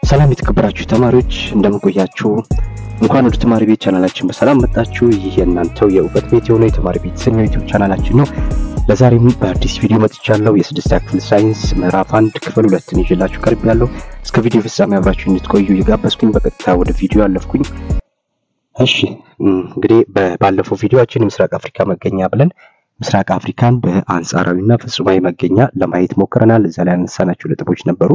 ሰላም የተከበራችሁ ተማሪዎች እንደምን ቆያችሁ? እንኳን ወደ ተማሪ ቤት ቻናላችን በሰላም መጣችሁ። ይህ የእናንተው የእውቀት ቤት የሆነው የተማሪ ቤት ሰኞ ዩቲዩብ ቻናላችን ነው። ለዛሬም በአዲስ ቪዲዮ መጥቻለሁ። የስድስተኛ ክፍል ሳይንስ ምዕራፍ 1 ክፍል 2 ይዤላችሁ ቀርቤያለሁ። እስከ ቪዲዮ ፍጻሜ አብራችሁ እንድትቆዩ እየጋበዝኩኝ በቀጥታ ወደ ቪዲዮ አለፍኩኝ። እሺ እንግዲህ ባለፈው ቪዲዮአችን ምስራቅ አፍሪካ መገኛ ብለን ምስራቅ አፍሪካን በአንጻራዊና ፍጹማዊ መገኛ ለማየት ሞክረናል። እዛ ላይ ያነሳናቸው ነጥቦች ነበሩ።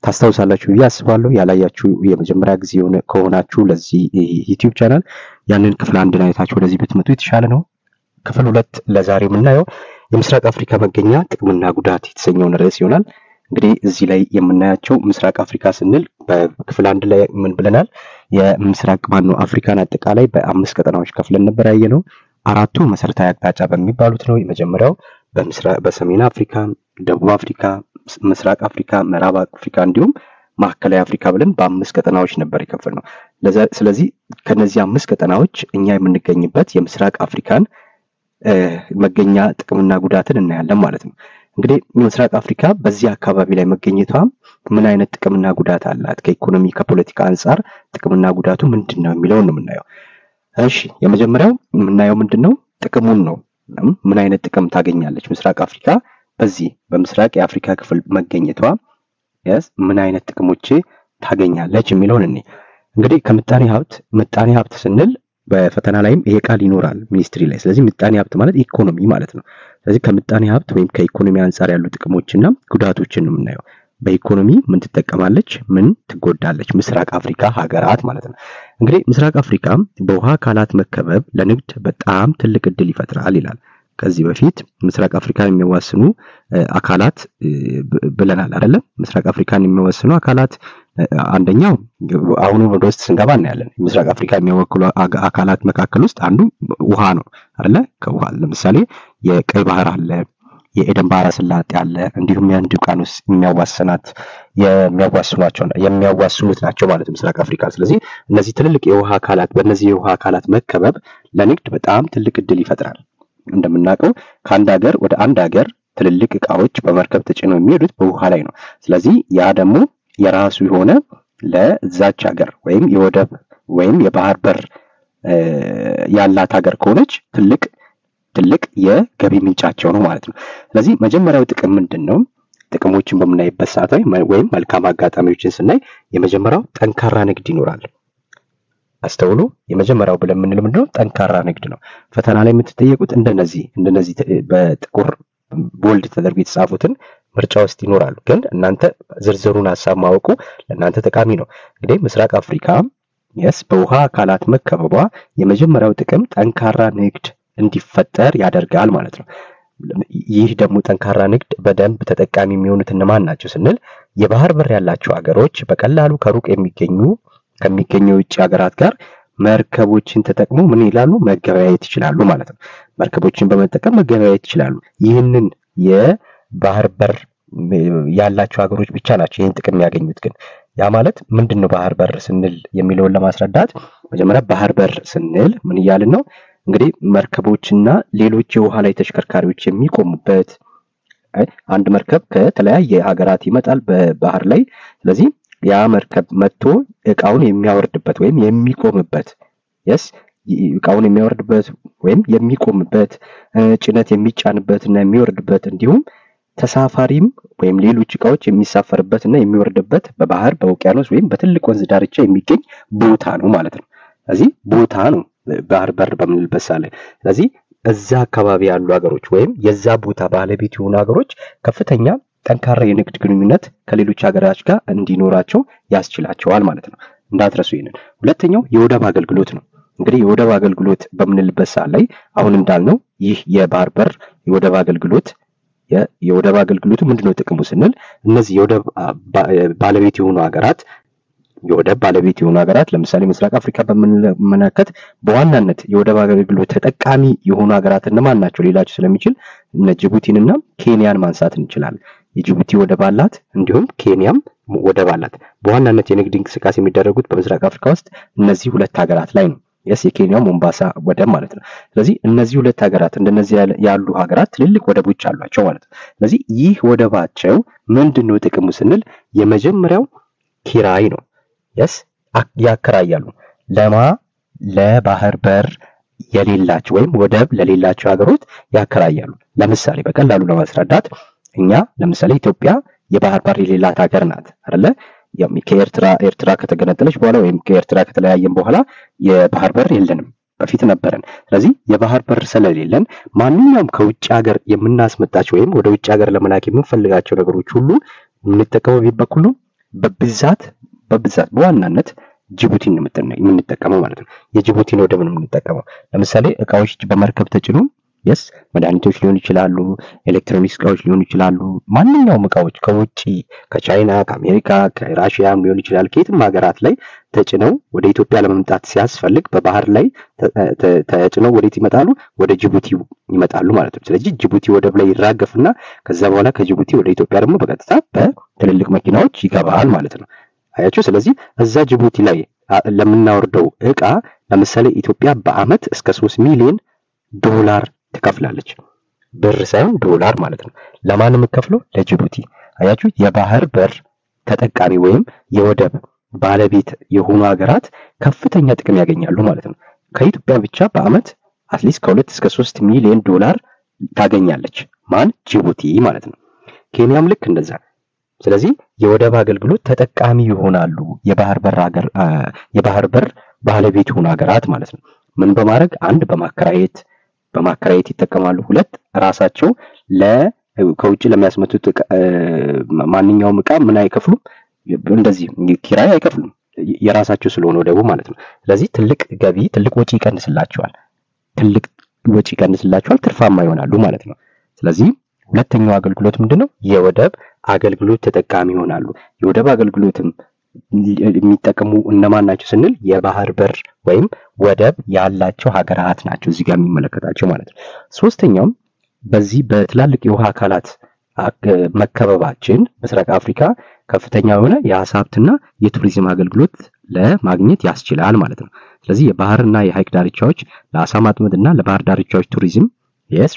ታስታውሳላችሁ ብዬ አስባለሁ። ያላያችሁ የመጀመሪያ ጊዜ ከሆናችሁ ለዚህ ዩቲዩብ ቻናል ያንን ክፍል 1 አይታችሁ ወደዚህ ብትመጡ የተሻለ ነው። ክፍል 2 ለዛሬ የምናየው የምስራቅ አፍሪካ መገኛ ጥቅምና ጉዳት የተሰኘውን ርዕስ ይሆናል። እንግዲህ እዚህ ላይ የምናያቸው ምስራቅ አፍሪካ ስንል በክፍል 1 ላይ ምን ብለናል? የምስራቅ አፍሪካን አጠቃላይ በ5 ቀጠናዎች ከፍለን ነበር ያየነው። አራቱ መሰረታዊ አቅጣጫ በሚባሉት ነው። የመጀመሪያው በሰሜን አፍሪካ፣ ደቡብ አፍሪካ፣ ምስራቅ አፍሪካ፣ ምዕራብ አፍሪካ እንዲሁም ማዕከላዊ አፍሪካ ብለን በ5 ቀጠናዎች ነበር የከፈልነው። ስለዚህ ከነዚህ 5 ቀጠናዎች እኛ የምንገኝበት የምስራቅ አፍሪካን መገኛ ጥቅምና ጉዳትን እናያለን ማለት ነው። እንግዲህ ምስራቅ አፍሪካ በዚህ አካባቢ ላይ መገኘቷ ምን አይነት ጥቅምና ጉዳት አላት? ከኢኮኖሚ ከፖለቲካ አንፃር ጥቅምና ጉዳቱ ምንድነው የሚለውን ነው የምናየው። እሺ የመጀመሪያው የምናየው ምንድነው? ጥቅሙን ነው። ምን አይነት ጥቅም ታገኛለች ምስራቅ አፍሪካ በዚህ በምስራቅ የአፍሪካ ክፍል መገኘቷ ምን አይነት ጥቅሞች ታገኛለች የሚለውን እንግዲህ ምጣኔ ሀብት ስንል በፈተና ላይም ይሄ ቃል ይኖራል ሚኒስትሪ ላይ። ስለዚህ ምጣኔ ሀብት ማለት ኢኮኖሚ ማለት ነው። ስለዚህ ከምጣኔ ሀብት ወይም ከኢኮኖሚ አንፃር ያሉ ጥቅሞችና ጉዳቶችን ነው የምናየው። በኢኮኖሚ ምን ትጠቀማለች፣ ምን ትጎዳለች ምስራቅ አፍሪካ ሀገራት ማለት ነው። እንግዲህ ምስራቅ አፍሪካ በውሃ አካላት መከበብ ለንግድ በጣም ትልቅ እድል ይፈጥራል ይላል። ከዚህ በፊት ምስራቅ አፍሪካን የሚያዋስኑ አካላት ብለናል አይደል? ምስራቅ አፍሪካን የሚያዋስኑ አካላት አንደኛው አሁን ወደ ውስጥ ስንገባ እናያለን። ምስራቅ አፍሪካ የሚወክሉ አካላት መካከል ውስጥ አንዱ ውሃ ነው አይደል? ከውሃ ለምሳሌ የቀይ ባህር አለ፣ የኤደን ባህረ ሰላጤ አለ፣ እንዲሁም የህንድ ውቅያኖስ የሚያዋስኑት ናቸው ማለት ምስራቅ አፍሪካ። ስለዚህ እነዚህ ትልልቅ የውሃ አካላት በእነዚህ የውሃ አካላት መከበብ ለንግድ በጣም ትልቅ እድል ይፈጥራል። እንደምናውቀው ከአንድ ሀገር ወደ አንድ ሀገር ትልልቅ እቃዎች በመርከብ ተጭነው የሚሄዱት በውሃ ላይ ነው። ስለዚህ ያ ደግሞ የራሱ የሆነ ለዛች ሀገር ወይም የወደብ ወይም የባህር በር ያላት ሀገር ከሆነች ትልቅ የገቢ ምንጫቸው ነው ማለት ነው። ስለዚህ መጀመሪያው ጥቅም ምንድነው? ጥቅሞችን በምናይበት ሰዓት ወይም መልካም አጋጣሚዎችን ስናይ የመጀመሪያው ጠንካራ ንግድ ይኖራል። አስተውሉ። የመጀመሪያው ብለን የምንለው ምንድነው? ጠንካራ ንግድ ነው። ፈተና ላይ የምትጠየቁት እንደነዚህ በጥቁር ቦልድ ተደርጎ የተጻፉትን ምርጫ ውስጥ ይኖራሉ። ግን እናንተ ዝርዝሩን ሐሳብ ማወቁ ለእናንተ ጠቃሚ ነው። እንግዲህ ምስራቅ አፍሪካ በውሃ አካላት መከበቧ የመጀመሪያው ጥቅም ጠንካራ ንግድ እንዲፈጠር ያደርጋል ማለት ነው። ይህ ደግሞ ጠንካራ ንግድ በደንብ ተጠቃሚ የሚሆኑት እነማን ናቸው ስንል የባህር በር ያላቸው ሀገሮች በቀላሉ ከሩቅ ከሚገኙ ውጭ ሀገራት ጋር መርከቦችን ተጠቅመው ምን ይላሉ? መገበያየት ይችላሉ ማለት ነው። መርከቦችን በመጠቀም መገበያየት ይችላሉ። ይህንን የባህር በር ያላቸው ሀገሮች ብቻ ናቸው ይህን ጥቅም ያገኙት። ግን ያ ማለት ምንድነው ባህር በር ስንል የሚለውን ለማስረዳት መጀመሪያ ባህር በር ስንል ምን እያልን ነው? እንግዲህ መርከቦችና ሌሎች የውሃ ላይ ተሽከርካሪዎች የሚቆሙበት አንድ መርከብ ከተለያየ ሀገራት ይመጣል በባህር ላይ። ስለዚህ ያ መርከብ መጥቶ እቃውን የሚያወርድበት ወይም የሚቆምበት እቃውን የሚያወርድበት ወይም የሚቆምበት ጭነት የሚጫንበትና የሚወርድበት እንዲሁም ተሳፋሪም ወይም ሌሎች እቃዎች የሚሳፈርበትና የሚወርድበት በባህር በውቅያኖስ ወይም በትልቅ ወንዝ ዳርቻ የሚገኝ ቦታ ነው ማለት ነው። ስለዚህ ቦታ ነው ባህር በር በምንልበት ሳለ። ስለዚህ እዛ አካባቢ ያሉ ሀገሮች ወይም የዛ ቦታ ባለቤት የሆኑ ሀገሮች ከፍተኛ ጠንካራ የንግድ ግንኙነት ከሌሎች ሀገራት ጋር እንዲኖራቸው ያስችላቸዋል ማለት ነው። እንዳትረሱ ይሄንን። ሁለተኛው የወደብ አገልግሎት ነው። እንግዲህ የወደብ አገልግሎት በምንልበት ሰዓት ላይ አሁን እንዳልነው ይህ የባህር በር የወደብ አገልግሎቱ ምንድነው ጥቅሙ ስንል እነዚህ የወደብ ባለቤት የሆኑ ሀገራት ለምሳሌ ምስራቅ አፍሪካ በመመለከት በዋናነት የወደብ አገልግሎት ተጠቃሚ የሆኑ ሀገራት እነማን ናቸው ሌላቸው ስለሚችል እነ ጅቡቲንና ኬንያን ማንሳት እንችላለን። የጅቡቲ ወደብ አላት፣ እንዲሁም ኬንያም ወደብ አላት። በዋናነት የንግድ እንቅስቃሴ የሚደረጉት በምስራቅ አፍሪካ ውስጥ እነዚህ ሁለት ሀገራት ላይ ነው። የኬንያው ሞምባሳ ወደብ ማለት ነው። ስለዚህ እነዚህ ሁለት ሀገራት እንደነዚህ ያሉ ሀገራት ትልልቅ ወደቦች አሏቸው ማለት ነው። ስለዚህ ይህ ወደባቸው ምንድነው ጥቅሙ ስንል የመጀመሪያው ኪራይ ነው። yes ያከራያሉ ለማ ለባህር በር የሌላቸው ወይም ወደብ ለሌላቸው ሀገሮች ያከራያሉ። ለምሳሌ በቀላሉ ለማስረዳት እኛ ለምሳሌ ኢትዮጵያ የባህር በር የሌላት ሀገር ናት አይደለ? ኤርትራ ከተገነጠለች በኋላ ወይም ከኤርትራ ከተለያየን በኋላ የባህር በር የለንም፣ በፊት ነበረን። ስለዚህ የባህር በር ስለሌለን ማንኛውም ከውጭ ሀገር የምናስመጣቸው ወይም ወደ ውጭ ሀገር ለመላክ የምንፈልጋቸው ነገሮች ሁሉ የምንጠቀመው በኩል በብዛት በዋናነት ጅቡቲን የምንጠቀመው ማለት ነው። የጅቡቲን ወደብ ነው የምንጠቀመው። ለምሳሌ እቃዎች በመርከብ ተጭኖ yes መድኃኒቶች ሊሆኑ ይችላሉ፣ ኤሌክትሮኒክስ እቃዎች ሊሆኑ ይችላሉ። ማንኛውም እቃዎች ከውጪ ከቻይና፣ ከአሜሪካ፣ ከራሺያም ሊሆን ይችላል ከየትም ሀገራት ላይ ተጭነው ወደ ኢትዮጵያ ለመምጣት ሲያስፈልግ በባህር ላይ ተጭነው ወዴት ይመጣሉ? ወደ ጅቡቲ ይመጣሉ ማለት ነው። ስለዚህ ጅቡቲ ወደብ ላይ ይራገፍና ከዛ በኋላ ከጅቡቲ ወደ ኢትዮጵያ ደግሞ በቀጥታ በትልልቅ መኪናዎች ይገባል ማለት ነው። አያችሁ። ስለዚህ እዛ ጅቡቲ ላይ ለምናወርደው እቃ ለምሳሌ ኢትዮጵያ በአመት እስከ 3 ሚሊዮን ዶላር ትከፍላለች። ብር ሳይሆን ዶላር ማለት ነው። ለማን የምትከፍለው? ለጅቡቲ። አያችሁ። የባህር በር ተጠቃሚ ወይም የወደብ ባለቤት የሆኑ ሀገራት ከፍተኛ ጥቅም ያገኛሉ ማለት ነው። ከኢትዮጵያ ብቻ በአመት አትሊስት ከ2 እስከ 3 ሚሊዮን ዶላር ታገኛለች። ማን? ጅቡቲ ማለት ነው። ኬንያም ልክ እንደዛ። ስለዚህ የወደብ አገልግሎት ተጠቃሚ ይሆናሉ የባህር በር ባለቤት የሆኑ ሀገራት ማለት ነው። ምን በማድረግ? አንድ በማከራየት ይጠቀማሉ። ሁለት ራሳቸው ከውጭ ለሚያስመጡት ማንኛውም እቃ ምን አይከፍሉም፣ እንደዚህ ኪራይ አይከፍሉም፣ የራሳቸው ስለሆነ ወደቡ ማለት ነው። ስለዚህ ትልቅ ወጪ ይቀንስላቸዋል፣ ትርፋማ ይሆናሉ ማለት ነው። ስለዚህ ሁለተኛው አገልግሎት ምንድነው? የወደብ አገልግሎት ተጠቃሚ ይሆናሉ። የወደብ አገልግሎትም የሚጠቀሙ እነማን ናቸው ስንል የባህር በር ወይም ወደብ ያላቸው ሀገራት ናቸው እዚህ ጋር የሚመለከታቸው ማለት ነው። ሶስተኛው በዚህ በትላልቅ የውሃ አካላት መከበባችን ምስራቅ አፍሪካ ከፍተኛ የሆነ የአሳ ሀብትና የቱሪዝም አገልግሎት ለማግኘት ያስችላል ማለት ነው። ስለዚህ የባህርና የሐይቅ ዳርቻዎች ለአሳ ማጥመድና ለባህር ዳርቻዎች ቱሪዝም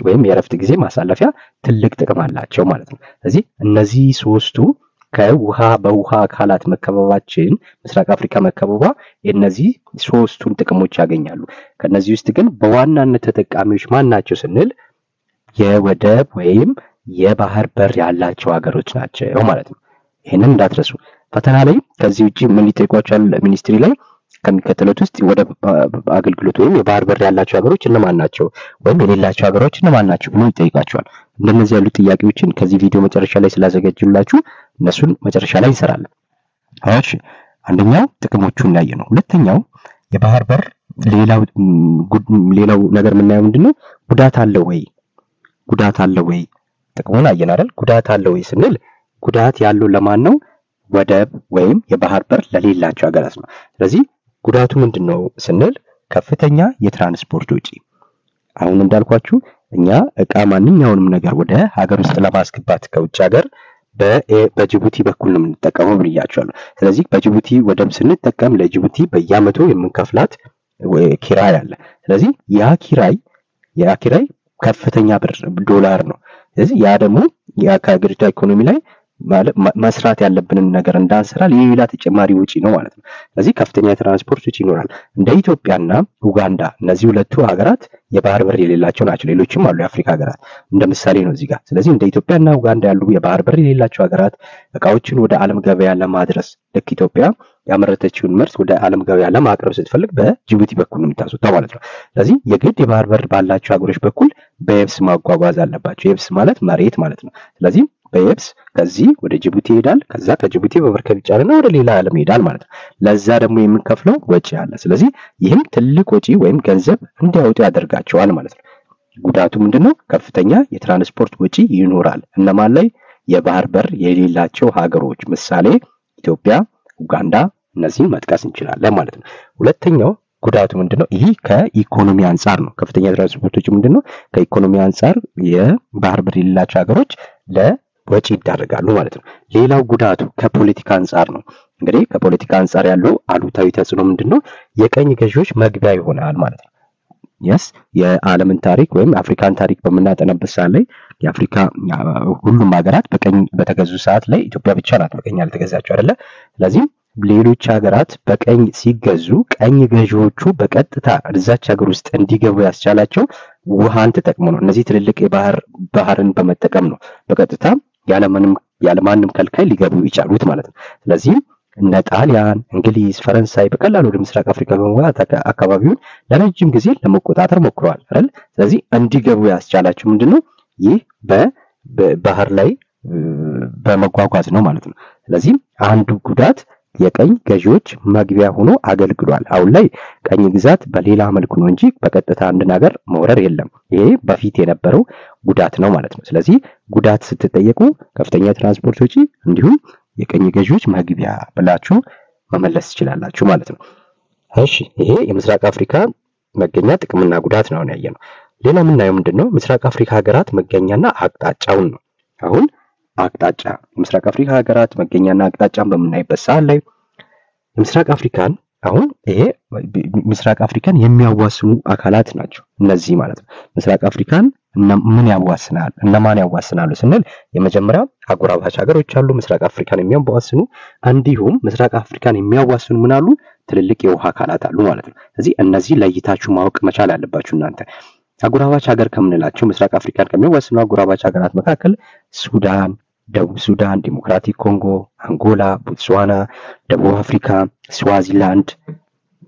ወይም የረፍት ጊዜ ማሳለፊያ ትልቅ ጥቅም አላቸው ማለት ነው። ስለዚህ እነዚህ ሶስቱ በውሃ አካላት መከበባችን ምስራቅ አፍሪካ መከበባ እነዚህ ሶስቱን ጥቅሞች ያገኛሉ። ከነዚህ ውስጥ ግን በዋናነት ተጠቃሚዎች ማን ናቸው ስንል የወደብ ወይም የባህር በር ያላቸው ሀገሮች ናቸው ማለት ነው። ይሄንን እንዳትረሱ። ፈተና ላይ ከዚህ ውጪ ምን ይጠይቋቸዋል? ሚኒስትሪ ላይ ከሚከተሉት ውስጥ ወደብ አገልግሎት ወይም የባህር በር ያላቸው ሀገሮች እነማን ናቸው ወይም የሌላቸው ሀገሮች እነማን ናቸው ብሎ ይጠይቃቸዋል። እንደነዚህ ያሉ ጥያቄዎችን ከዚህ ቪዲዮ መጨረሻ ላይ ስላዘጋጅላችሁ እነሱን መጨረሻ ላይ እንሰራለን። እሺ፣ አንደኛው ጥቅሞቹን እናየ ነው። ሁለተኛው የባህር በር ሌላው ነገር የምናየው ምንድነው? ጉዳት አለው ወይ? ጥቅሙን አየን አይደል? ጉዳት አለው ወይ ስንል ጉዳት ያለው ለማን ነው? ወደብ ወይም የባህር በር ለሌላቸው ሀገራት ነው። ስለዚህ ጉዳቱ ምንድነው ስንል ከፍተኛ የትራንስፖርት ወጪ። አሁን እንዳልኳችሁ እኛ እቃ ማንኛውንም ነገር ወደ ሀገር ውስጥ ለማስገባት ከውጭ ሀገር በጅቡቲ በኩል ነው የምንጠቀመው ብያችኋለሁ። ስለዚህ በጅቡቲ ወደብ ስንጠቀም ለጅቡቲ በየአመቱ የምንከፍላት ኪራይ አለ። ስለዚህ ያ ኪራይ ከፍተኛ ዶላር ነው። ስለዚህ ያ ደግሞ ከሀገሪቷ ኢኮኖሚ ላይ መስራት ያለብንን ነገር እንዳንሰራ ሌላ ተጨማሪ ወጪ ነው ማለት ነው። ስለዚህ ከፍተኛ የትራንስፖርት ወጪ ይኖራል። እንደ ኢትዮጵያና ኡጋንዳ እነዚህ ሁለቱ ሀገራት የባህር በር የሌላቸው ናቸው። ሌሎችም አሉ የአፍሪካ ሀገራት እንደ ምሳሌ ነው እዚህ ጋር። ስለዚህ እንደ ኢትዮጵያና ኡጋንዳ ያሉ የባህር በር የሌላቸው ሀገራት እቃዎችን ወደ ዓለም ገበያ ለማድረስ ልክ ኢትዮጵያ ያመረተችውን ምርት ወደ ዓለም ገበያ ለማቅረብ ስትፈልግ በጅቡቲ በኩል ነው የምታስወጣው ማለት ነው። ስለዚህ የግድ የባህር በር ባላቸው ሀገሮች በኩል በየብስ ማጓጓዝ አለባቸው። የብስ ማለት መሬት ማለት ነው። ስለዚህ በየብስ ከዚህ ወደ ጅቡቲ ይሄዳል። ከዛ ከጅቡቲ በመርከብ ይጫንና ወደ ሌላ ዓለም ይሄዳል ማለት ነው። ለዛ ደግሞ የምንከፍለው ወጪ አለ። ስለዚህ ይህም ትልቅ ወጪ ወይም ገንዘብ እንዲያወጡ ያደርጋቸዋል ማለት ነው። ጉዳቱ ምንድነው? ከፍተኛ የትራንስፖርት ወጪ ይኖራል። እነማን ላይ? የባህር በር የሌላቸው ሀገሮች፣ ምሳሌ ኢትዮጵያ፣ ኡጋንዳ፣ እነዚህን መጥቀስ እንችላለን ማለት ነው። ሁለተኛው ጉዳቱ ምንድነው? ይህ ከኢኮኖሚ አንፃር ነው። ከፍተኛ የትራንስፖርት ወጪ ምንድነው? ከኢኮኖሚ አንፃር የባህር በር የሌላቸው ሀገሮች ወጪ ይዳረጋሉ ማለት ነው። ሌላው ጉዳቱ ከፖለቲካ አንፃር ነው። እንግዲህ ከፖለቲካ አንፃር ያለው አሉታዊ ተጽዕኖ ምንድነው? የቀኝ ገዢዎች መግቢያ ይሆናል ማለት ነው። የዓለምን ታሪክ ወይም አፍሪካን ታሪክ በምናጠናበት ሰዓት ላይ የአፍሪካ ሁሉም ሀገራት በቀኝ በተገዙ ሰዓት ላይ ኢትዮጵያ ብቻ ናት በቀኝ ያልተገዛችው አይደለ? ስለዚህ ሌሎች ሀገራት በቀኝ ሲገዙ ቀኝ ገዢዎቹ በቀጥታ እዛች ሀገር ውስጥ እንዲገቡ ያስቻላቸው ውሃን ተጠቅሞ ነው። እነዚህ ትልልቅ ባህርን በመጠቀም ነው በቀጥታ ያለማንም ከልካይ ሊገቡ ይቻሉት ማለት ነው። ስለዚህ እነ ጣሊያን፣ እንግሊዝ፣ ፈረንሳይ በቀላሉ ወደ ምስራቅ አፍሪካ በመግባት አካባቢውን ለረጅም ጊዜ ለመቆጣጠር ሞክረዋል አይደል? ስለዚህ እንዲገቡ ያስቻላቸው ምንድነው? ይህ በባህር ላይ በመጓጓዝ ነው ማለት ነው። ስለዚህ አንዱ ጉዳት የቀኝ ገዢዎች መግቢያ ሆኖ አገልግሏል። አሁን ላይ ቀኝ ግዛት በሌላ መልኩ ነው እንጂ በቀጥታ አንድን ሀገር መውረር የለም። ይሄ በፊት የነበረው ጉዳት ነው ማለት ነው። ስለዚህ ጉዳት ስትጠየቁ ከፍተኛ ትራንስፖርት ወጪ እንዲሁም የቀኝ ገዢዎች መግቢያ ብላችሁ መመለስ ትችላላችሁ ማለት ነው። እሺ ይሄ የምስራቅ አፍሪካ መገኛ ጥቅምና ጉዳት ነው ያየነው። ሌላ የምናየው ምንድነው? ምስራቅ አፍሪካ ሀገራት መገኛና አቅጣጫውን ነው። አሁን አቅጣጫ የምስራቅ አፍሪካ ሀገራት መገኛና አቅጣጫን በምናይበት ሰዓት ላይ የምስራቅ አፍሪካን አሁን ይሄ ምስራቅ አፍሪካን የሚያዋስኑ አካላት ናቸው እነዚህ ማለት ነው። ምስራቅ አፍሪካን ምን ያዋስናል? እነማን ያዋስናሉ ስንል የመጀመሪያው አጎራባች ሀገሮች አሉ ምስራቅ አፍሪካን የሚያዋስኑ፣ እንዲሁም ምስራቅ አፍሪካን የሚያዋስኑ ምን አሉ? ትልልቅ የውሃ አካላት አሉ ማለት ነው። ስለዚህ እነዚህ ለይታችሁ ማወቅ መቻል አለባችሁ እናንተ። አጎራባች ሀገር ከምንላቸው ምስራቅ አፍሪካን ከሚያዋስኑ አጎራባች ሀገራት መካከል ሱዳን፣ ደቡብ ሱዳን፣ ዲሞክራቲክ ኮንጎ፣ አንጎላ፣ ቦትስዋና፣ ደቡብ አፍሪካ፣ ስዋዚላንድ፣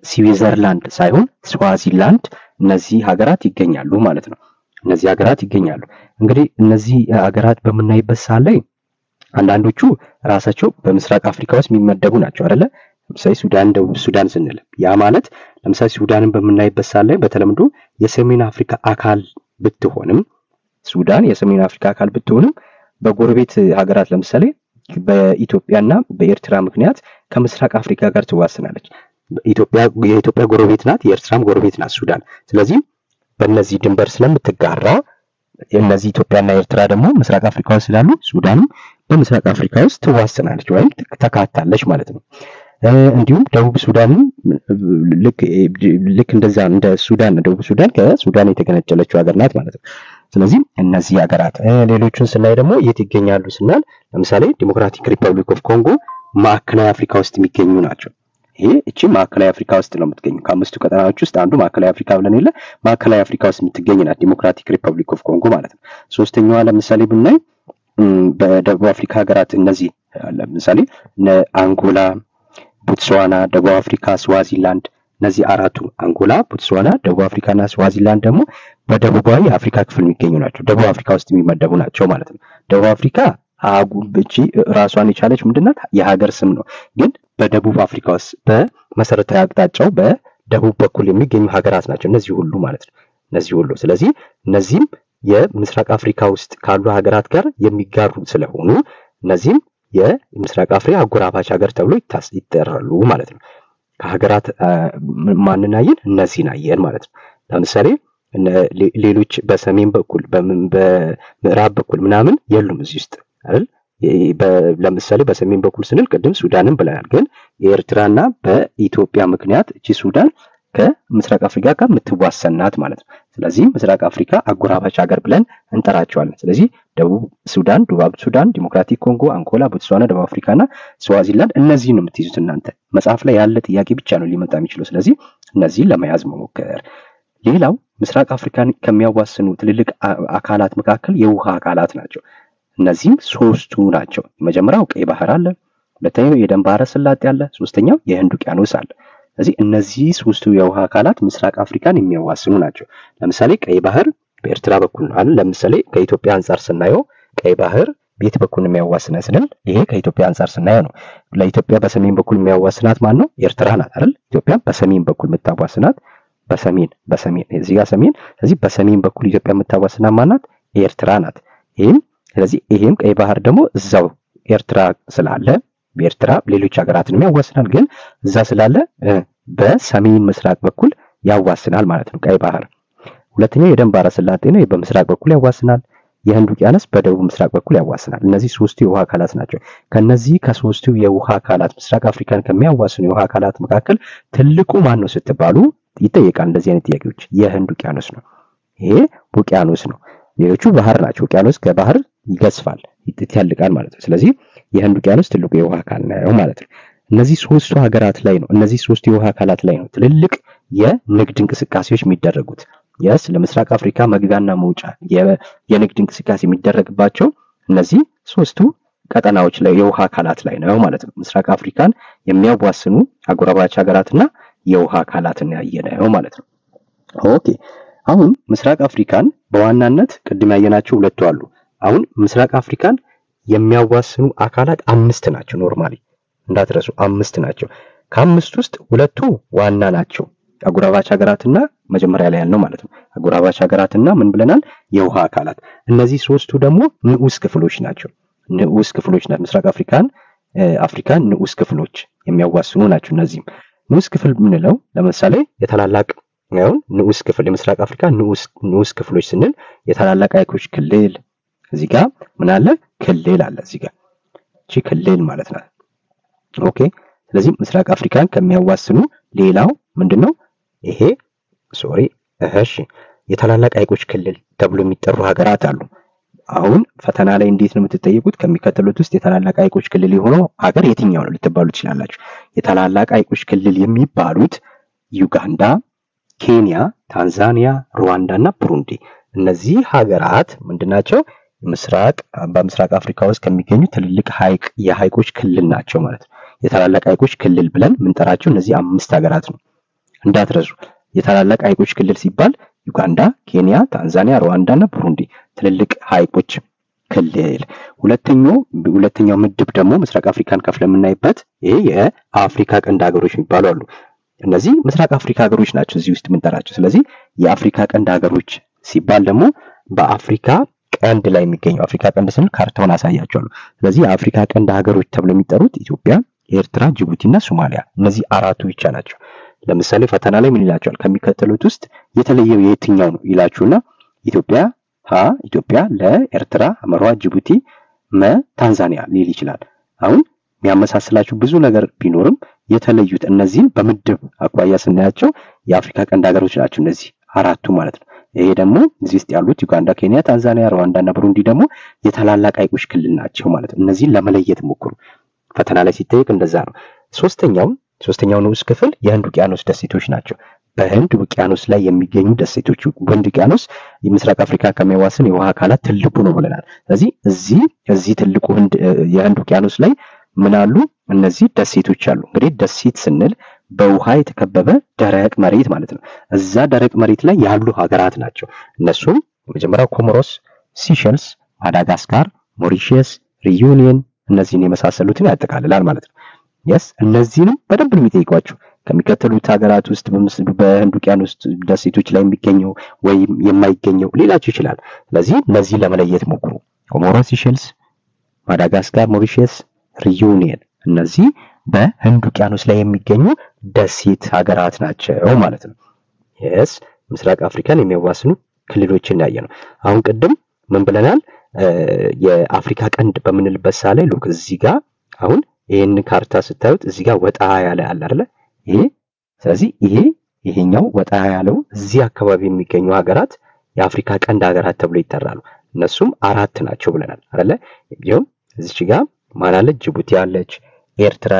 ስዊዘርላንድ ሳይሆን ስዋዚላንድ እነዚህ ሀገራት ይገኛሉ ማለት ነው። እነዚህ ሀገራት ይገኛሉ። እንግዲህ እነዚህ ሀገራት በምናይበት ሰዓት ላይ አንዳንዶቹ ራሳቸው በምስራቅ አፍሪካ ውስጥ የሚመደቡ ናቸው አይደለ? ለምሳሌ ሱዳን፣ ደቡብ ሱዳን ስንል ያ ማለት ለምሳሌ ሱዳንን በምናይበት ሰዓት ላይ በተለምዶ የሰሜን አፍሪካ አካል ብትሆንም ሱዳን የሰሜን አፍሪካ አካል ብትሆንም በጎረቤት ሀገራት ለምሳሌ በኢትዮጵያና በኤርትራ ምክንያት ከምስራቅ አፍሪካ ጋር ትዋሰናለች። የኢትዮጵያ ጎረቤት ናት፣ የኤርትራም ጎረቤት ናት ሱዳን። ስለዚህ በእነዚህ ድንበር ስለምትጋራ እነዚህ ኢትዮጵያና ኤርትራ ደግሞ ምስራቅ አፍሪካ ውስጥ ስላሉ ሱዳንም በምስራቅ አፍሪካ ውስጥ ትዋሰናለች ወይም ተካታለች ማለት ነው። እንዲሁም ደቡብ ሱዳንም ልክ እንደዛ እንደ ሱዳን ደቡብ ሱዳን ከሱዳን የተገነጠለችው ሀገር ናት ማለት ነው። ስለዚህ እነዚህ ሀገራት ሌሎቹን ስናይ ደግሞ የት ይገኛሉ ስናል ለምሳሌ ዲሞክራቲክ ሪፐብሊክ ኦፍ ኮንጎ ማዕከላዊ አፍሪካ ውስጥ የሚገኙ ናቸው። ይሄ እቺ ማዕከላዊ አፍሪካ ውስጥ ነው የምትገኘው። ከአምስቱ ቀጠናዎች ውስጥ አንዱ ማዕከላዊ አፍሪካ ብለን የለ ማዕከላዊ አፍሪካ ውስጥ የምትገኝ ናት ዲሞክራቲክ ሪፐብሊክ ኦፍ ኮንጎ ማለት ነው። ሶስተኛዋ ለምሳሌ ብናይ በደቡብ አፍሪካ ሀገራት እነዚህ ለምሳሌ አንጎላ፣ ቦትስዋና፣ ደቡብ አፍሪካ፣ ስዋዚላንድ እነዚህ አራቱ አንጎላ፣ ቦትስዋና፣ ደቡብ አፍሪካና ስዋዚላንድ ደግሞ በደቡባዊ የአፍሪካ ክፍል የሚገኙ ናቸው። ደቡብ አፍሪካ ውስጥ የሚመደቡ ናቸው ማለት ነው። ደቡብ አፍሪካ እቺ ራሷን የቻለች ምንድናት የሀገር ስም ነው። ግን በደቡብ አፍሪካ ውስጥ በመሰረታዊ አቅጣጫው በደቡብ በኩል የሚገኙ ሀገራት ናቸው እነዚህ ሁሉ ማለት ነው። እነዚህ ሁሉ ስለዚህ እነዚህም የምስራቅ አፍሪካ ውስጥ ካሉ ሀገራት ጋር የሚጋሩ ስለሆኑ እነዚህም የምስራቅ አፍሪካ አጎራባች ሀገር ተብሎ ይጠራሉ ማለት ነው። ከሀገራት ማንን አየን? እነዚህን አየን ማለት ነው። ለምሳሌ ሌሎች በሰሜን በኩል በምዕራብ በኩል ምናምን የሉም እዚህ ውስጥ አይደል? ለምሳሌ በሰሜን በኩል ስንል ቅድም ሱዳንን ብለናል። ግን የኤርትራና በኢትዮጵያ ምክንያት እቺ ሱዳን ከምስራቅ አፍሪካ ጋር የምትዋሰናት ማለት ነው። ስለዚህ ምስራቅ አፍሪካ አጎራባች ሀገር ብለን እንጠራቸዋለን። ስለዚህ ደቡብ ሱዳን፣ ደቡብ ሱዳን፣ ዲሞክራቲክ ኮንጎ፣ አንጎላ፣ ቦትስዋና፣ ደቡብ አፍሪካና ስዋዚላንድ እነዚህን ነው የምትይዙት እናንተ። መጽሐፍ ላይ ያለ ጥያቄ ብቻ ነው ሊመጣ የሚችለው። ስለዚህ እነዚህን ለመያዝ መሞከር። ሌላው ምስራቅ አፍሪካን ከሚያዋስኑ ትልልቅ አካላት መካከል የውሃ አካላት ናቸው። እነዚህም ሶስቱ ናቸው። የመጀመሪያው ቀይ ባህር አለ፣ ሁለተኛው የደን ባህረ ሰላጤ አለ፣ ሶስተኛው የህንድ ውቅያኖስ አለ። ስለዚህ እነዚህ ሶስቱ የውሃ አካላት ምስራቅ አፍሪካን የሚያዋስኑ ናቸው። ለምሳሌ ቀይ ባህር በኤርትራ በኩል ነው አይደል? ለምሳሌ ከኢትዮጵያ አንፃር ስናየው ቀይ ባህር ቤት በኩል የሚያዋስናት ስንል ይሄ ከኢትዮጵያ አንፃር ስናየው ነው። ለኢትዮጵያ በሰሜን በኩል የሚያዋስናት ማን ነው? ኤርትራ ናት አይደል? ኢትዮጵያ በሰሜን በኩል የምታዋስናት በሰሜን እዚህ ጋር ሰሜን። ስለዚህ በሰሜን በኩል ኢትዮጵያ የምታዋስናት ማናት? ኤርትራ ናት። ስለዚህ ይሄም ቀይ ባህር ደግሞ እዛው ኤርትራ ስላለ በኤርትራ ሌሎች ሀገራትንም ያዋስናል። ግን እዛ ስላለ በሰሜን ምስራቅ በኩል ያዋስናል ማለት ነው ቀይ ባህር። ሁለተኛው የደን ባህረ ሰላጤ ነው፣ በምስራቅ በኩል ያዋስናል። የህንድ ውቅያኖስ በደቡብ ምስራቅ በኩል ያዋስናል። እነዚህ ሶስቱ የውሃ አካላት ናቸው። ከነዚህ ከሶስቱ የውሃ አካላት ምስራቅ አፍሪካን ከሚያዋስኑ የውሃ አካላት መካከል ትልቁ ማን ነው ስትባሉ ይጠየቃል። እንደዚህ አይነት ጥያቄዎች የህንድ ውቅያኖስ ነው። ይሄ ውቅያኖስ ነው። ሌሎቹ ባህር ናቸው። ውቅያኖስ ከባህር ይገዝፋል፣ ይተልቃል ማለት ነው። ስለዚህ የህንድ ውቅያኖስ ትልቁ የውሃ አካል ነው ማለት ነው። እነዚህ ሶስቱ ሀገራት ላይ ነው እነዚህ ሶስቱ የውሃ አካላት ላይ ነው ትልልቅ የንግድ እንቅስቃሴዎች የሚደረጉት ያስ ለምስራቅ አፍሪካ መግቢያና መውጫ የንግድ እንቅስቃሴ የሚደረግባቸው እነዚህ ሶስቱ ቀጠናዎች ላይ የውሃ አካላት ላይ ነው ማለት ነው ምስራቅ አፍሪካን የሚያዋስኑ አጎራባች ሀገራትና የውሃ አካላትን ያየነው ማለት ነው ኦኬ አሁን ምስራቅ አፍሪካን በዋናነት ቅድም ያየናቸው ሁለቱ አሉ አሁን ምስራቅ አፍሪካን የሚያዋስኑ አካላት 5 ናቸው ኖርማሊ እንዳትረሱ 5 ናቸው ከአምስት ውስጥ ሁለቱ ዋና ናቸው አጎራባች ሀገራትና መጀመሪያ ላይ ያልነው ማለት ነው አጎራባች ሀገራትና ምን ብለናል የውሃ አካላት እነዚህ ሶስቱ ደግሞ ንዑስ ክፍሎች ናቸው ንዑስ ክፍሎች ናቸው ምስራቅ አፍሪካን ንዑስ ክፍሎች የሚያዋስኑ ናቸው እነዚህም ንዑስ ክፍል ምንለው ለምሳሌ የታላላቅ ነው ንዑስ ክፍል የምስራቅ አፍሪካ ንዑስ ክፍሎች ስንል የታላላቅ ሐይቆች ክልል እዚህ ጋር ምን አለ ክልል አለ እዚህ ጋር እቺ ክልል ማለት ነው ኦኬ ስለዚህ ምስራቅ አፍሪካን ከሚያዋስኑ ሌላው ምንድነው ይሄ እሺ የታላላቅ ሐይቆች ክልል ተብሎ የሚጠሩ ሀገራት አሉ አሁን ፈተና ላይ እንዴት ነው የምትጠየቁት ከሚከተሉት ውስጥ የታላላቅ ሐይቆች ክልል የሆነው ሀገር የትኛው ነው ልትባሉ ትችላላችሁ የታላላቅ ሐይቆች ክልል የሚባሉት ዩጋንዳ ኬንያ ታንዛኒያ ሩዋንዳና ብሩንዲ እነዚህ ሀገራት ምንድናቸው በምስራቅ አፍሪካ ውስጥ ከሚገኙ ትልልቅ የሐይቆች ክልል ናቸው ማለት ነው የታላላቅ ሐይቆች ክልል ብለን ምንጠራቸው እነዚህ 5 ሀገራት ነው እንዳትረሱ የታላላቅ ሐይቆች ክልል ሲባል ዩጋንዳ ኬንያ ታንዛኒያ ሩዋንዳና ብሩንዲ ትልልቅ ሐይቆች ክልል ሁለተኛው ምድብ ደግሞ ምስራቅ አፍሪካን ከፍለን የምናይበት ይሄ የአፍሪካ ቀንድ ሀገሮች የሚባሉ አሉ እነዚህ ምስራቅ አፍሪካ ሀገሮች ናቸው እዚህ ውስጥ ምንጠራቸው ስለዚህ የአፍሪካ ቀንድ ሀገሮች ሲባል ደግሞ በአፍሪካ ቀንድ ላይ የሚገኙ አፍሪካ ቀንድ ስንል ካርታውን አሳያቸዋለሁ ስለዚህ የአፍሪካ ቀንድ ሀገሮች ተብለው የሚጠሩት ኢትዮጵያ ኤርትራ ጅቡቲና ሶማሊያ እነዚህ አራቱ ብቻ ናቸው ለምሳሌ ፈተና ላይ ምን ይላቸዋል ከሚከተሉት ውስጥ የተለየው የትኛው ነው ይላችሁና ኢትዮጵያ ለኤርትራ አመሯ ጅቡቲ ታንዛኒያ ሊል ይችላል አሁን የሚያመሳስላችሁ ብዙ ነገር ቢኖርም የተለዩት እነዚህን በምድብ አቋያ ስናያቸው የአፍሪካ ቀንድ ሀገሮች ናቸው እነዚህ አራቱ ማለት ነው ይሄ ደግሞ እዚህ ውስጥ ያሉት ዩጋንዳ ኬንያ ታንዛኒያ ሩዋንዳና ብሩንዲ ደግሞ የታላላቅ ሐይቆች ክልል ናቸው ማለት ነው እነዚህን ለመለየት ሞክሩ ፈተና ላይ ሲጠየቅ እንደዛ ነው ሶስተኛው ንዑስ ክፍል የህንድ ውቅያኖስ ደሴቶች ናቸው በህንድ ውቅያኖስ ላይ የሚገኙ ደሴቶች ህንድ ውቅያኖስ የምስራቅ አፍሪካ ከሚያዋስን የውሃ አካላት ትልቁ ነው ብለናል ስለዚህ እዚህ ትልቁ የህንድ ውቅያኖስ ላይ ምን አሉ እነዚህ ደሴቶች አሉ እንግዲህ ደሴት ስንል በውሃ የተከበበ ደረቅ መሬት ማለት ነው እዛ ደረቅ መሬት ላይ ያሉ ሀገራት ናቸው እነሱም መጀመሪያው ኮሞሮስ ሲሸልስ ማዳጋስካር ሞሪሺየስ ሪዩኒየን እነዚህን የመሳሰሉትን ያጠቃልላል ማለት ነው እነዚህንም በደንብ ነው የሚጠይቋቸው ከሚከተሉት ሀገራት ውስጥ በህንድ ውቅያኖስ ደሴቶች ላይ የሚገኘው ወይም የማይገኘው ሊላችሁ ይችላል ስለዚህ እነዚህን ለመለየት ሞክሩ ኮሞሮስ ሲሸልስ ማዳጋስካር ሞሪሺየስ ሪዩኒየን እነዚህ በህንድ ውቅያኖስ ላይ የሚገኙ ደሴት ሀገራት ናቸው ማለት ነው ምስራቅ አፍሪካን የሚያዋስኑ ክልሎችን ያየነው አሁን ቅድም ምን ብለናል የአፍሪካ ቀንድ በምንልበት ሳለ ሉክ እዚህ ጋር አሁን ይሄን ካርታ ስታዩት እዚህ ጋር ወጣ ያለ አለ አይደል ይሄ ስለዚህ ይሄኛው ወጣ ያለው እዚህ አካባቢ የሚገኙ ሀገራት የአፍሪካ ቀንድ ሀገራት ተብሎ ይጠራሉ እነሱም 4 ናቸው ብለናል አይደል ይሄው እዚህ ጋር ማን አለች ጅቡቲ አለች ኤርትራ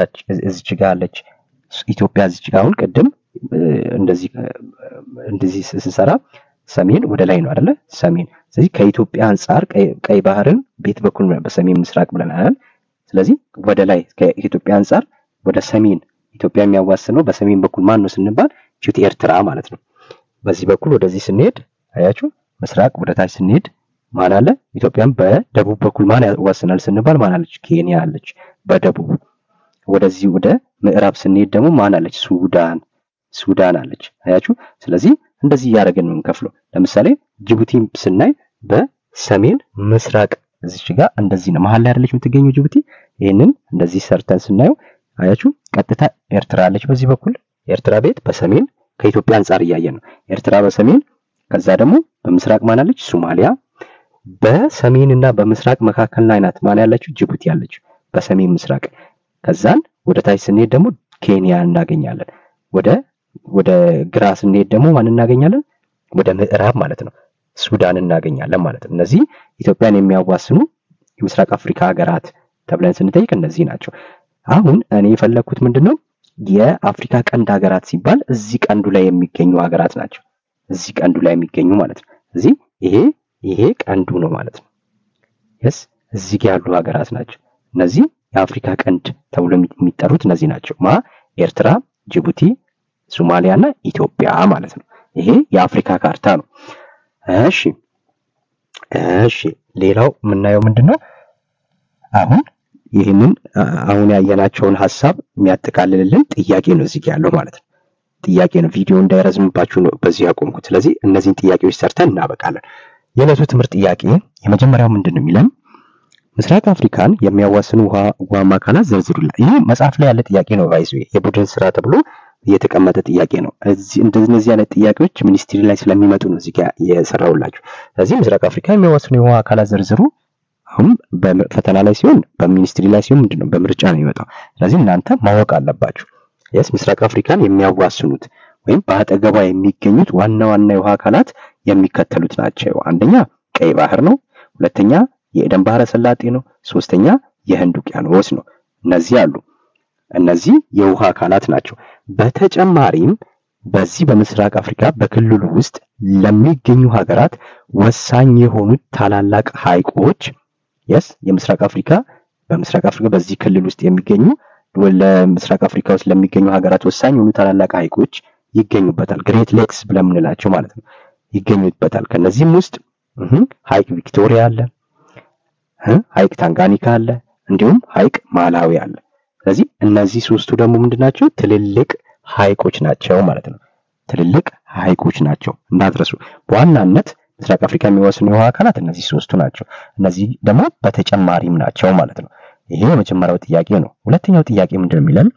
እዚህ ጋር አለች ኢትዮጵያ እዚህ ጋር አሁን ቅድም እንደዚህ ስንሰራ ሰሜን ወደ ላይ ነው አይደል ሰሜን ስለዚህ ከኢትዮጵያ አንፃር ቀይ ባህርን ቤት በኩል በሰሜን ምስራቅ ብለናል ስለዚህ ወደ ላይ ከኢትዮጵያ አንፃር ወደ ሰሜን ኢትዮጵያ የሚያዋስነው በሰሜን በኩል ማን ነው ስንባል ጅቡቲ ኤርትራ ማለት ነው በዚህ በኩል ወደዚህ ስንሄድ አያችሁ ምስራቅ ወደ ታች ስንሄድ ማን አለ ኢትዮጵያም በደቡብ በኩል ማን ያዋስናል ስንባል ማን አለች ኬንያ አለች በደቡብ ወደዚህ ወደ ምዕራብ ስንሄድ ደግሞ ማን አለች ሱዳን አለች አያችሁ ስለዚህ እንደዚህ ያደረገን ነው እንከፍለው ለምሳሌ ጅቡቲ ስናይ በሰሜን ምስራቅ እዚህ ጋር እንደዚህ ነው መሃል ላይ አይደለች የምትገኘው ጅቡቲ ይሄንን እንደዚህ ሰርተን ስናየው አያችሁ ቀጥታ ኤርትራ አለች በዚህ በኩል ኤርትራ ቤት በሰሜን ከኢትዮጵያ አንፃር ያያየን ነው ኤርትራ በሰሜን ከዛ ደግሞ በምስራቅ ማን አለች ሶማሊያ በሰሜንና በምስራቅ መካከል ላይ ናት ማን ያለችው ጅቡቲ ያለች በሰሜን ምስራቅ ከዛን ወደ ታች ስንሄድ ደግሞ ኬንያ እናገኛለን ወደ ግራ ስንሄድ ደግሞ ማን እናገኛለን ወደ ምዕራብ ማለት ነው ሱዳን እናገኛለን ማለት ነው እነዚህ ኢትዮጵያን የሚያዋስኑ የምስራቅ አፍሪካ ሀገራት ተብለን ስንጠይቅ እነዚህ ናቸው አሁን እኔ የፈለኩት ምንድነው የአፍሪካ ቀንድ ሀገራት ሲባል እዚህ ቀንዱ ላይ የሚገኙ ሀገራት ናቸው። እዚህ ቀንዱ ላይ የሚገኙ ማለት ነው። እዚህ ይሄ ቀንዱ ነው ማለት ነው። yes እዚህ ጋር ያሉ ሀገራት ናቸው። እነዚህ የአፍሪካ ቀንድ ተብሎ የሚጠሩት እነዚህ ናቸው። ኤርትራ፣ ጅቡቲ፣ ሶማሊያና ኢትዮጵያ ማለት ነው። ይሄ የአፍሪካ ካርታ ነው። እሺ ሌላው የምናየው ምንድነው አሁን ያየናቸውን ሐሳብ የሚያጠቃልልልን ጥያቄ ነው እዚህ ያለው ማለት ነው። ጥያቄ ነው። ቪዲዮ እንዳይረዝምባችሁ ነው በዚህ ያቆምኩት። ስለዚህ እነዚህን ጥያቄዎች ሰርተን እናበቃለን። የዕለቱ ትምህርት ጥያቄ የመጀመሪያው ምንድነው የሚለን ምስራቅ አፍሪካን የሚያዋስኑ ውሃማ አካላት ዘርዝሩልኝ። ይሄ መጽሐፍ ላይ ያለ ጥያቄ ነው። ባይዙ የቡድን ስራ ተብሎ የተቀመጠ ጥያቄ ነው። እንደዚህ አይነት ጥያቄዎች ሚኒስትሪ ላይ ስለሚመጡ ነው እዚህ ጋር የሰራውላችሁ። ስለዚህ ምስራቅ አፍሪካ የሚያዋስኑ የውሃ አካላት ዘርዝሩ። አሁን በፈተና ላይ ሲሆን በሚኒስትሪ ላይ ሲሆን ምንድነው በምርጫ ነው የሚመጣው። ስለዚህ እናንተ ማወቅ አለባችሁ። ምስራቅ አፍሪካን የሚያዋስኑት ወይም በአጠገቧ የሚገኙት ዋና የውሃ አካላት የሚከተሉት ናቸው። አንደኛ ቀይ ባህር ነው። ሁለተኛ የኤደን ባህረ ሰላጤ ነው። ሶስተኛ የህንድ ውቅያኖስ ነው። እነዚህ የውሃ አካላት ናቸው። በተጨማሪም በዚህ በምስራቅ አፍሪካ በክልሉ ውስጥ ለሚገኙ ሀገራት ወሳኝ የሆኑት ታላላቅ ሐይቆች በምስራቅ አፍሪካ በዚህ ክልል ውስጥ የሚገኙ ለምስራቅ አፍሪካ ውስጥ ለሚገኙ ሀገራት ወሳኝ የሆኑ ታላላቅ ሐይቆች ይገኙበታል። ግሬት ሌክስ ብለን የምንላቸው ማለት ነው ይገኙበታል። ከነዚህም ውስጥ ሐይቅ ቪክቶሪያ አለ፣ ሐይቅ ታንጋኒካ አለ፣ እንዲሁም ሐይቅ ማላዊ አለ። ስለዚህ እነዚህ ሶስቱ ደግሞ ምንድናቸው? ትልልቅ ሐይቆች ናቸው ማለት ነው። ትልልቅ ሐይቆች ናቸው እንዳትረሱ። በዋናነት ምስራቅ አፍሪካ የሚዋስኑ የውሃ አካላት እነዚህ ሶስቱ ናቸው። እነዚህ ደግሞ በተጨማሪም ናቸው ማለት ነው። ይሄ የመጀመሪያው ጥያቄ ነው። ሁለተኛው ጥያቄ ምንድነው የሚለን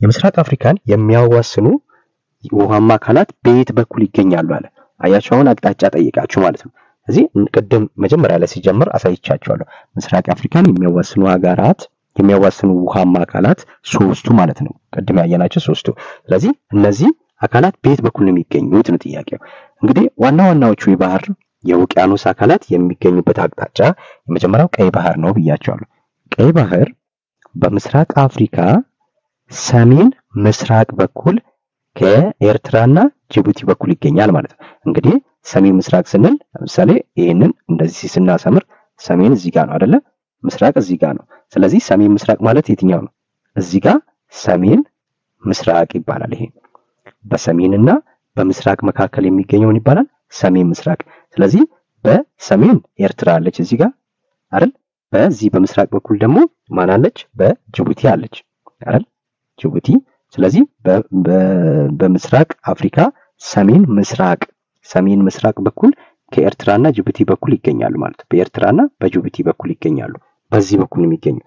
የምስራቅ አፍሪካን የሚያዋስኑ ውሃማ አካላት በየት በኩል ይገኛሉ አለ። አያችሁ አሁን አቅጣጫ ጠይቃችሁ ማለት ነው። ስለዚህ ቅድም መጀመሪያ ላይ ሲጀምር አሳይቻችኋለሁ። ምስራቅ አፍሪካን የሚያዋስኑ ውሃማ አካላት ሶስቱ ማለት ነው። ቅድም ያየናቸው ሶስቱ። ስለዚህ እነዚህ አካላት በየት በኩል ነው የሚገኙት ነው ጥያቄው። እንግዲህ ዋናዎቹ የውቅያኖስ አካላት የሚገኙበት አቅጣጫ የመጀመሪያው ቀይ ባህር ነው ብያቸዋለሁ። ቀይ ባህር በምስራቅ አፍሪካ ሰሜን ምስራቅ በኩል ከኤርትራና ጅቡቲ በኩል ይገኛል ማለት ነው። እንግዲህ ሰሜን ምስራቅ ስንል ለምሳሌ ይሄንን እንደዚህ ስናሰምር ሰሜን እዚህ ጋር ነው አይደለ? ምስራቅ እዚህ ጋር ነው። ስለዚህ ሰሜን ምስራቅ ማለት የትኛው ነው? እዚህ ጋር ሰሜን ምስራቅ ይባላል። ይሄ በሰሜንና በምስራቅ መካከል የሚገኘው ምን ይባላል? ሰሜን ምስራቅ። ስለዚህ በሰሜን ኤርትራ አለች እዚህ ጋር አይደል? በዚህ በምስራቅ በኩል ደግሞ ማን አለች? በጅቡቲ አለች አይደል? ጅቡቲ። ስለዚህ በምስራቅ አፍሪካ ሰሜን ምስራቅ በኩል ከኤርትራና ጅቡቲ በኩል ይገኛሉ ማለት ነው። በኤርትራና በጅቡቲ በኩል ይገኛሉ። በዚህ በኩል የሚገኙ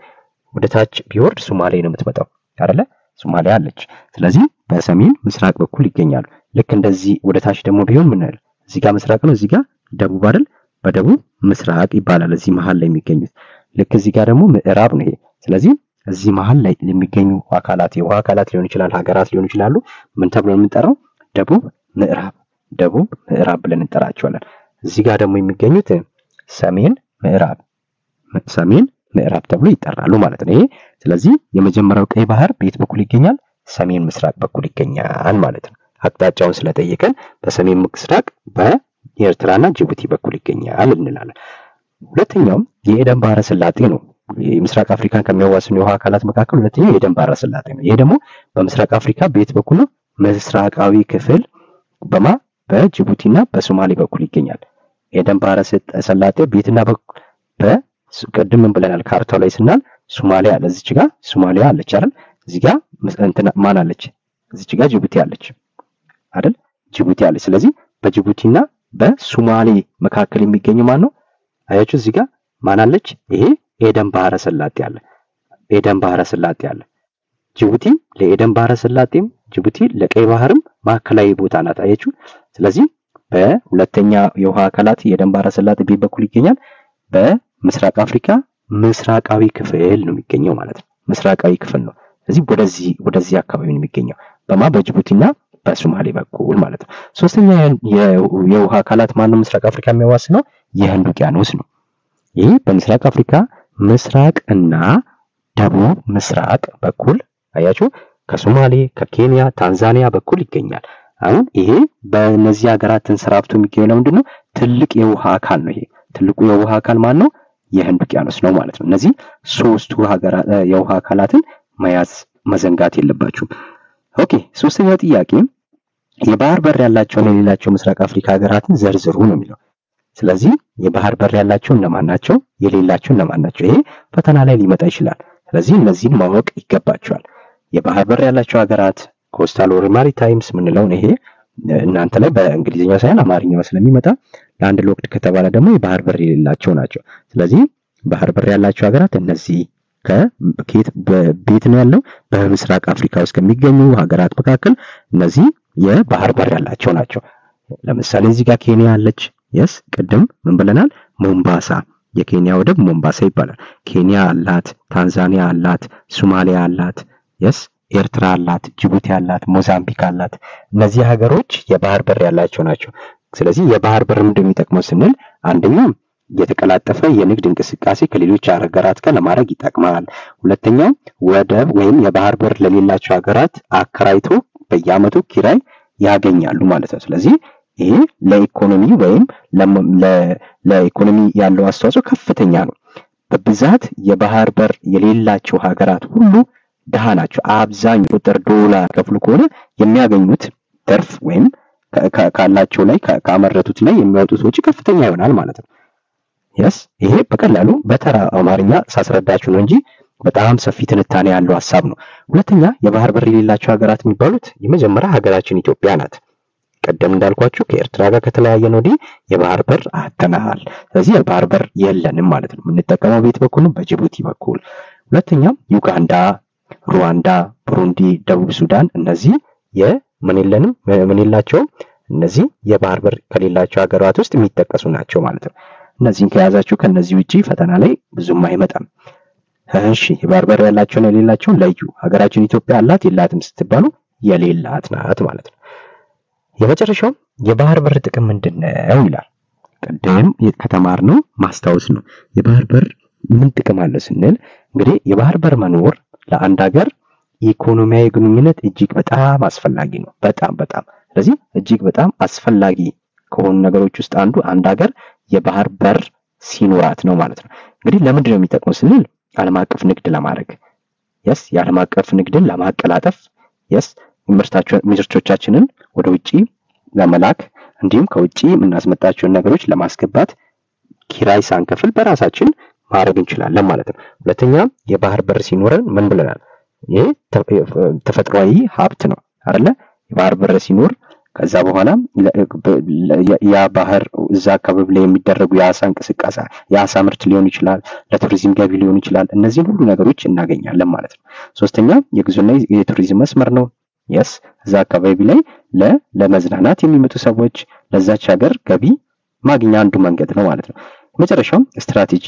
ወደ ታች ቢወርድ ሶማሌ ነው የምትመጣው አይደለ? ሶማሊያ አለች። ስለዚህ በሰሜን ምስራቅ በኩል ይገኛሉ። ልክ እንደዚህ ወደ ታች ደግሞ ቢሆን ምን አለ? እዚህ ጋር ምስራቅ ነው፣ እዚህ ጋር ደቡብ አይደል? በደቡብ ምስራቅ ይባላል እዚህ መሃል ላይ የሚገኙት። ልክ እዚህ ጋር ደግሞ ምዕራብ ነው ይሄ። ስለዚህ እዚህ መሃል ላይ የሚገኙ አካላት የውሃ አካላት ሊሆን ይችላል፣ ሀገራት ሊሆን ይችላሉ። ምን ተብሎ የምንጠራው? ደቡብ ምዕራብ ብለን እንጠራቸዋለን። እዚህ ጋር ደግሞ የሚገኙት ሰሜን ምዕራብ ተብሎ ይጠራሉ ማለት ነው። ይሄ ስለዚህ የመጀመሪያው ቀይ ባህር በየት በኩል ይገኛል? ሰሜን ምስራቅ በኩል ይገኛል ማለት ነው። አቅጣጫውን ስለጠየቀን በሰሜን ምስራቅ በኤርትራና ጅቡቲ በኩል ይገኛል እንላለን። ሁለተኛው የኤደን ባህረ ሰላጤ ነው። የምስራቅ አፍሪካን ከሚያዋስኑ የውሃ አካላት መካከል ሁለተኛው የኤደን ባህረ ሰላጤ ነው። ይሄ ደግሞ በምስራቅ አፍሪካ በየት በኩል ነው? ምስራቃዊ ክፍል በጅቡቲና በሶማሌ በኩል ይገኛል። ኤደን ባህረ ሰላጤ በየትና ቅድም ምን ብለናል? ካርታው ላይ ስናል ሶማሊያ አለ። እዚች ጋር ሶማሊያ አለች አይደል? እዚህ ጋር ማን አለች? እዚች ጋር ጅቡቲ አለች አይደል? ጅቡቲ አለች። ስለዚህ በጅቡቲና በሶማሌ መካከል የሚገኘው ማን ነው? አያችሁ እዚህ ጋር ማን አለች? ይሄ ኤደን ባህረ ሰላጤ አለ። ጅቡቲ ለኤደን ባህረ ሰላጤም ጅቡቲ ለቀይ ባህርም ማዕከላዊ ቦታ ናት። አያችሁ። ስለዚህ በሁለተኛ የውሃ አካላት የኤደን ባህረ ሰላጤ በኩል ይገኛል። በምስራቅ አፍሪካ ምስራቃዊ ክፍል ነው የሚገኘው ማለት ነው። ምስራቃዊ ክፍል ነው። ስለዚህ ወደዚህ አካባቢ ነው የሚገኘው በጅቡቲና በሶማሌ በኩል ማለት ነው። ሶስተኛ የውሃ አካላት ማነው ምስራቅ አፍሪካ የሚያዋስነው? የህንድ ውቅያኖስ ነው። ይህ በምስራቅ አፍሪካ ምስራቅ እና ደቡብ ምስራቅ በኩል አያችሁ ከሶማሌ ከኬንያ ታንዛኒያ በኩል ይገኛል። አሁን ይሄ በእነዚህ ሀገራት ተንሰራፍቶ የሚገኘው ለምንድነው? ትልቅ የውሃ አካል ነው። ይሄ ትልቁ የውሃ አካል ማን ነው? የህንድ ውቅያኖስ ነው ማለት ነው። እነዚህ ሶስቱ ሀገራት የውሃ አካላትን መዘንጋት የለባችሁም። ኦኬ ሶስተኛው ጥያቄ የባህር በር ያላቸው የሌላቸው ምስራቅ አፍሪካ ሀገራትን ዘርዝሩ ነው የሚለው። ስለዚህ የባህር በር ያላቸው እነማን ናቸው? የሌላቸው እነማን ናቸው? ይሄ ፈተና ላይ ሊመጣ ይችላል። ስለዚህ እነዚህን ማወቅ ይገባቸዋል። የባህር በር ያላቸው ሀገራት ኮስታል ኦር ማሪታይምስ ምንለው ይሄ እናንተ ላይ በእንግሊዝኛ ሳይሆን አማርኛው ስለሚመጣ ለአንድ ወቅት ከተባለ ደግሞ የባህር በር የሌላቸው ናቸው። ስለዚህ ባህር በር ያላቸው ሀገራት እነዚህ ከኬት በቤት ነው ያለው በምስራቅ አፍሪካ ውስጥ ከሚገኙ ሀገራት መካከል እነዚህ የባህር በር ያላቸው ናቸው። ለምሳሌ እዚህ ጋር ኬንያ አለች። yes ቅድም ምን ብለናል? ሞምባሳ የኬንያ ወደብ ሞምባሳ ይባላል። ኬንያ አላት፣ ታንዛኒያ አላት፣ ሶማሊያ አላት፣ yes ኤርትራ አላት፣ ጅቡቲ አላት፣ ሞዛምቢክ አላት። እነዚህ ሀገሮች የባህር በር ያላቸው ናቸው። ስለዚህ የባህር በር ምንድነው የሚጠቅመው ስንል አንደኛው የተቀላጠፈ የንግድ እንቅስቃሴ ከሌሎች ሀገራት ጋር ለማድረግ ይጠቅማል። ሁለተኛው ወደብ ወይም የባህር በር ለሌላቸው ሀገራት አከራይቶ በየአመቱ ኪራይ ያገኛሉ ማለት ነው። ስለዚህ ይሄ ለኢኮኖሚ ወይም ለኢኮኖሚ ያለው አስተዋጽኦ ከፍተኛ ነው። በብዛት የባህር በር የሌላቸው ሀገራት ሁሉ ደሃ ናቸው። አብዛኛው ቁጥር ዶላር ከፍሉ ከሆነ የሚያገኙት ትርፍ ወይም ካላቸው ላይ ካመረቱት ላይ የሚያወጡት ወጪ ከፍተኛ ይሆናል ማለት ነው። yes ይሄ በቀላሉ በተራ አማርኛ ሳስረዳችሁ ነው እንጂ በጣም ሰፊ ትንታኔ ያለው ሐሳብ ነው። ሁለተኛ የባህር በር የሌላቸው ሀገራት የሚባሉት የመጀመሪያ ሀገራችን ኢትዮጵያ ናት። ቀደም እንዳልኳችሁ ከኤርትራ ጋር ከተለያየን ወዲህ የባህር በር አጥተናል። ስለዚህ የባህር በር የለንም ማለት ነው። የምንጠቀመው ቤት በኩል በጅቡቲ በኩል። ሁለተኛ ዩጋንዳ፣ ሩዋንዳ፣ ብሩንዲ፣ ደቡብ ሱዳን እነዚህ ምን የላቸውም። እነዚህ የባህር በር ከሌላቸው ሀገራት ውስጥ የሚጠቀሱ ናቸው ማለት ነው። እነዚህን ከያዛችሁ ከነዚህ ውጪ ፈተና ላይ ብዙም አይመጣም። እሺ የባህር በር ያላቸውና የሌላቸው ለዩ። ሀገራችን ኢትዮጵያ አላት የላትም ስትባሉ የሌላት ናት ማለት ነው። የመጨረሻው የባህር በር ጥቅም ምንድነው ይላል። ቀደም ከተማርነው ማስታወስ ነው። የባህር በር ምን ጥቅም አለ ስንል እንግዲህ የባህር በር መኖር ለአንድ ሀገር ኢኮኖሚያዊ ግንኙነት እጅግ በጣም አስፈላጊ ነው። በጣም ስለዚህ እጅግ በጣም አስፈላጊ ከሆኑ ነገሮች ውስጥ አንድ ሀገር የባህር በር ሲኖራት ነው ማለት ነው። እንግዲህ ለምንድን ነው የሚጠቅመው ስንል ዓለም አቀፍ ንግድ ለማድረግ የዓለም አቀፍ ንግድን ለማቀላጠፍ ምርቶቻችንን ወደ ውጪ ለመላክ እንዲሁም ከውጪ የምናስመጣቸውን ነገሮች ለማስገባት ኪራይ ሳንከፍል በራሳችን ማድረግ እንችላለን ማለት ነው። ሁለተኛ የባህር በር ሲኖረን ምን ብለናል? ይሄ ተፈጥሯዊ ሀብት ነው አይደለ? የባህር በር ሲኖር ከዛ በኋላ ያ ባህር እዛ አካባቢ ላይ የሚደረጉ የአሳ እንቅስቃሴ የአሳ ምርት ሊሆን ይችላል፣ ለቱሪዝም ገቢ ሊሆን ይችላል። እነዚህን ሁሉ ነገሮች እናገኛለን ማለት ነው። ሶስተኛ የጉዞና የቱሪዝም መስመር ነው። እዛ አካባቢ ላይ ለመዝናናት የሚመጡ ሰዎች ለዛች ሀገር ገቢ ማግኛ አንዱ መንገድ ነው ማለት ነው። መጨረሻው ስትራቴጂ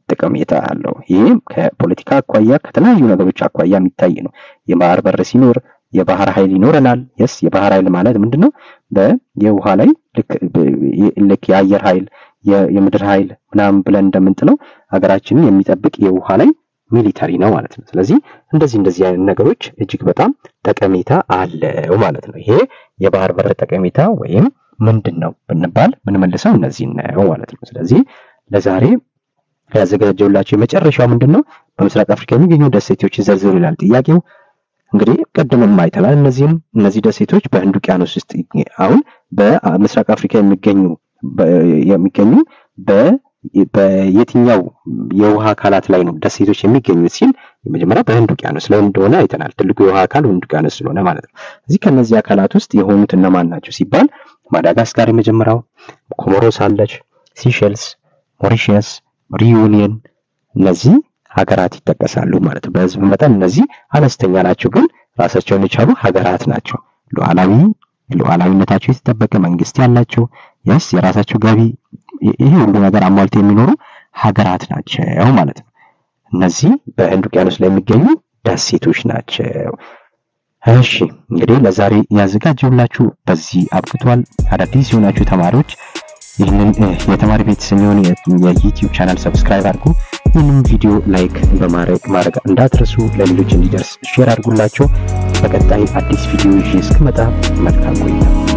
ጠቀሜታ አለው። ይሄም ከፖለቲካ አኳያ ከተለያዩ ነገሮች አኳያ የሚታይ ነው። የባህር በር ሲኖር የባህር ኃይል ይኖረናል። የባህር ኃይል ማለት ምንድነው? በየውሃ ላይ ልክ የአየር ኃይል የምድር ኃይል ምናምን ብለን እንደምንጥለው ሀገራችንን የሚጠብቅ የውሃ ላይ ሚሊታሪ ነው ማለት ነው። ስለዚህ እንደዚህ አይነት ነገሮች እጅግ በጣም ጠቀሜታ አለው ማለት ነው። ይሄ የባህር በር ጠቀሜታ ወይም ምንድነው ብንባል ምን መልሰው እነዚህ ነው ማለት ነው። ስለዚህ ለዛሬ ያዘጋጀውላችሁ የመጨረሻው ምንድነው? በምስራቅ አፍሪካ የሚገኙ ደሴቶች ዘርዝሩ ይላል ጥያቄው። እንግዲህ ቀደምም አይተናል። እነዚህ ደሴቶች በህንድ ውቅያኖስ ውስጥ አሁን በምስራቅ አፍሪካ የሚገኙ በየትኛው የውሃ አካላት ላይ ነው ደሴቶች የሚገኙት ሲል የመጀመሪያ በህንድ ውቅያኖስ ላይ እንደሆነ አይተናል። ትልቁ የውሃ አካል ህንድ ውቅያኖስ ስለሆነ ማለት ነው። እዚህ ከነዚህ አካላት ውስጥ የሆኑት እነማን ናቸው ሲባል ማዳጋስካር የመጀመሪያው፣ ኮሞሮስ አለች፣ ሲሸልስ፣ ሞሪሸስ፣ ሪዩኒየን እነዚህ ሀገራት ይጠቀሳሉ ማለት ነው። በህዝብ መጠን እነዚህ አነስተኛ ናቸው፣ ግን ራሳቸውን የቻሉ ሀገራት ናቸው። ሉዓላዊነታቸው የተጠበቀ መንግስት ያላቸው የራሳቸው ገቢ ይሄ ሁሉ ነገር አሟልተው የሚኖሩ ሀገራት ናቸው ማለት ነው። እነዚህ በህንድ ውቅያኖስ ላይ የሚገኙ ደሴቶች ናቸው። እሺ እንግዲህ ለዛሬ ያዘጋጀሁላችሁ በዚህ አብቅቷል። አዳዲስ የሆናችሁ ተማሪዎች ይህንን የተማሪ ቤት የተሰኘውን የዩቲዩብ ቻናል ሰብስክራይብ አድርጉ። ይህንን ቪዲዮ ላይክ በማድረግ እንዳትረሱ፣ ለሌሎች እንዲደርስ ሼር አድርጉላቸው። በቀጣይ አዲስ ቪዲዮ ይዤ እስክመጣ መልካም ቆይታ